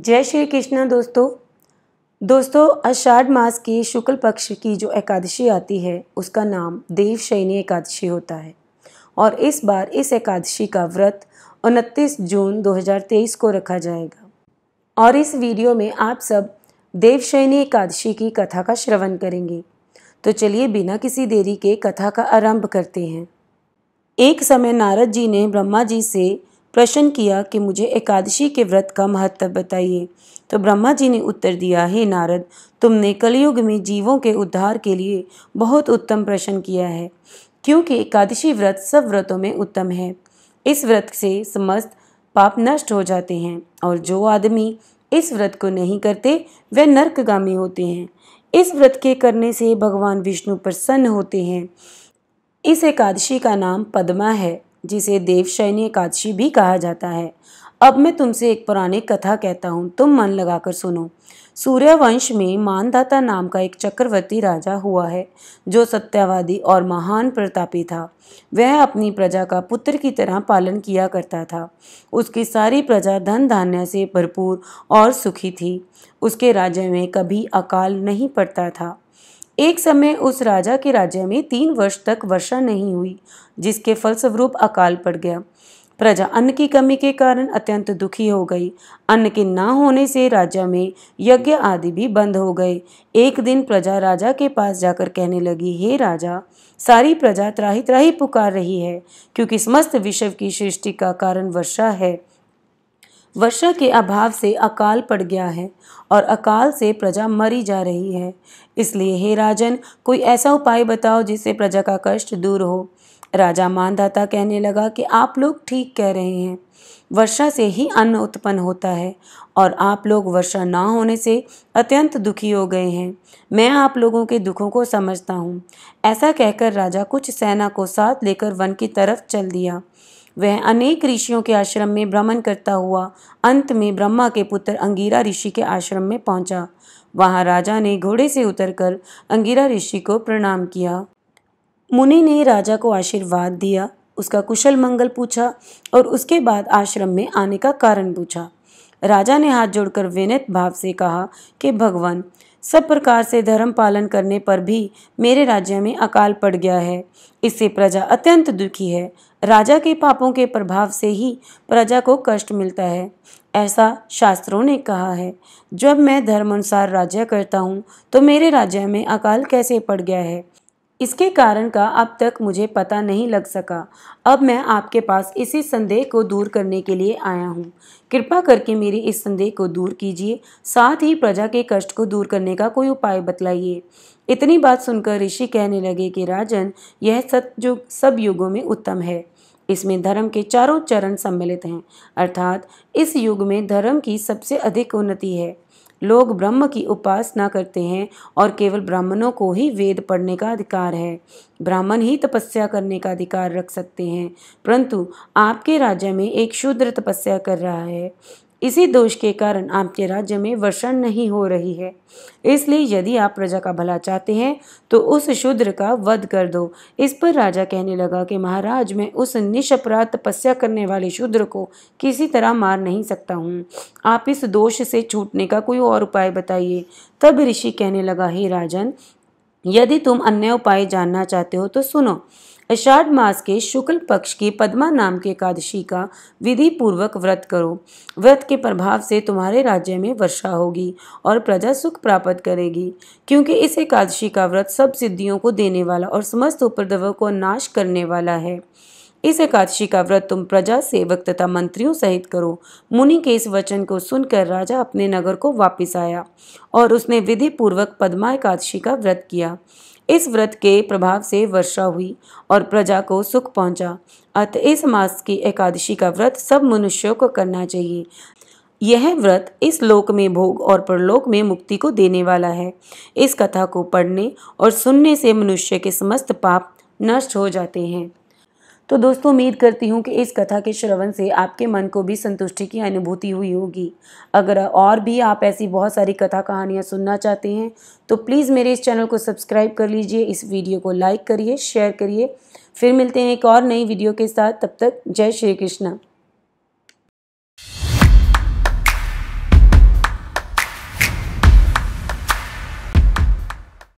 जय श्री कृष्ण दोस्तों आषाढ़ मास के शुक्ल पक्ष की जो एकादशी आती है उसका नाम देवशयनी एकादशी होता है और इस बार इस एकादशी का व्रत 29 जून 2023 को रखा जाएगा। और इस वीडियो में आप सब देवशयनी एकादशी की कथा का श्रवण करेंगे। तो चलिए बिना किसी देरी के कथा का आरंभ करते हैं। एक समय नारद जी ने ब्रह्मा जी से प्रश्न किया कि मुझे एकादशी के व्रत का महत्व बताइए। तो ब्रह्मा जी ने उत्तर दिया, हे नारद, तुमने कलयुग में जीवों के उद्धार के लिए बहुत उत्तम प्रश्न किया है, क्योंकि एकादशी व्रत सब व्रतों में उत्तम है। इस व्रत से समस्त पाप नष्ट हो जाते हैं और जो आदमी इस व्रत को नहीं करते वे नरकगामी होते हैं। इस व्रत के करने से भगवान विष्णु प्रसन्न होते हैं। इस एकादशी का नाम पद्मा है, जिसे देवशयनी एकादशी भी कहा जाता है। अब मैं तुमसे एक पौराणिक कथा कहता हूँ, तुम मन लगाकर सुनो। सूर्यवंश में मानधाता नाम का एक चक्रवर्ती राजा हुआ है, जो सत्यवादी और महान प्रतापी था। वह अपनी प्रजा का पुत्र की तरह पालन किया करता था। उसकी सारी प्रजा धन धान्य से भरपूर और सुखी थी। उसके राज्य में कभी अकाल नहीं पड़ता था। एक समय उस राजा के राज्य में 3 वर्ष तक वर्षा नहीं हुई, जिसके फलस्वरूप अकाल पड़ गया। प्रजा अन्न की कमी के कारण अत्यंत दुखी हो गई। अन्न के न होने से राज्य में यज्ञ आदि भी बंद हो गए। एक दिन प्रजा राजा के पास जाकर कहने लगी, हे राजा, सारी प्रजा त्राही त्राही पुकार रही है, क्योंकि समस्त विश्व की सृष्टि का कारण वर्षा है। वर्षा के अभाव से अकाल पड़ गया है और अकाल से प्रजा मरी जा रही है। इसलिए हे राजन, कोई ऐसा उपाय बताओ जिससे प्रजा का कष्ट दूर हो। राजा मानधाता कहने लगा कि आप लोग ठीक कह रहे हैं, वर्षा से ही अन्न उत्पन्न होता है और आप लोग वर्षा ना होने से अत्यंत दुखी हो गए हैं। मैं आप लोगों के दुखों को समझता हूँ। ऐसा कहकर राजा कुछ सेना को साथ लेकर वन की तरफ चल दिया। वह अनेक ऋषियों के आश्रम में भ्रमण करता हुआ अंत में ब्रह्मा के पुत्र अंगिरा ऋषि के आश्रम में पहुंचा। वहां राजा ने घोड़े से उतरकर अंगिरा ऋषि को प्रणाम किया। मुनि ने राजा को आशीर्वाद दिया, उसका कुशल मंगल पूछा और उसके बाद आश्रम में आने का कारण पूछा। राजा ने हाथ जोड़कर विनय भाव से कहा कि भगवान, सब प्रकार से धर्म पालन करने पर भी मेरे राज्य में अकाल पड़ गया है। इससे प्रजा अत्यंत दुखी है। राजा के पापों के प्रभाव से ही प्रजा को कष्ट मिलता है, ऐसा शास्त्रों ने कहा है। जब मैं धर्म अनुसार राज्य करता हूँ तो मेरे राज्य में अकाल कैसे पड़ गया है, इसके कारण का अब तक मुझे पता नहीं लग सका। अब मैं आपके पास इसी संदेह को दूर करने के लिए आया हूँ। कृपा करके मेरी इस संदेह को दूर कीजिए, साथ ही प्रजा के कष्ट को दूर करने का कोई उपाय बतलाइए। इतनी बात सुनकर ऋषि कहने लगे कि राजन, यह सतयुग सब युगों में उत्तम है। इसमें धर्म के चारों चरण सम्मिलित हैं, अर्थात इस युग में धर्म की सबसे अधिक उन्नति है। लोग ब्रह्म की उपासना करते हैं और केवल ब्राह्मणों को ही वेद पढ़ने का अधिकार है। ब्राह्मण ही तपस्या करने का अधिकार रख सकते हैं, परंतु आपके राज्य में एक शूद्र तपस्या कर रहा है। इसी दोष के कारण आपके राज्य में वर्षा नहीं हो रही है। इसलिए यदि आप प्रजा का भला चाहते हैं तो उस शूद्र का वध कर दो। इस पर राजा कहने लगा कि महाराज, मैं उस निष्पराध तपस्या करने वाले शूद्र को किसी तरह मार नहीं सकता हूँ। आप इस दोष से छूटने का कोई और उपाय बताइए। तब ऋषि कहने लगा, हे राजन, यदि तुम अन्य उपाय जानना चाहते हो तो सुनो। आषाढ़ मास के शुक्ल पक्ष की पद्मा नाम की एकादशी का विधि पूर्वक व्रत करो। व्रत के प्रभाव से तुम्हारे राज्य में वर्षा होगी और प्रजा सुख प्राप्त करेगी, क्योंकि इस एकादशी का व्रत सब सिद्धियों को देने वाला और समस्त उपद्रवों को नाश करने वाला है। इस एकादशी का व्रत तुम प्रजा, सेवक तथा मंत्रियों सहित करो। मुनि के इस वचन को सुनकर राजा अपने नगर को वापस आया और उसने विधि पूर्वक पद्मा एकादशी का व्रत किया। इस व्रत के प्रभाव से वर्षा हुई और प्रजा को सुख पहुंचा। अतः इस मास की एकादशी का व्रत सब मनुष्यों को करना चाहिए। यह व्रत इस लोक में भोग और परलोक में मुक्ति को देने वाला है। इस कथा को पढ़ने और सुनने से मनुष्य के समस्त पाप नष्ट हो जाते हैं। तो दोस्तों, उम्मीद करती हूँ कि इस कथा के श्रवण से आपके मन को भी संतुष्टि की अनुभूति हुई होगी। अगर और भी आप ऐसी बहुत सारी कथा कहानियाँ सुनना चाहते हैं तो प्लीज़ मेरे इस चैनल को सब्सक्राइब कर लीजिए, इस वीडियो को लाइक करिए, शेयर करिए। फिर मिलते हैं एक और नई वीडियो के साथ। तब तक जय श्री कृष्ण।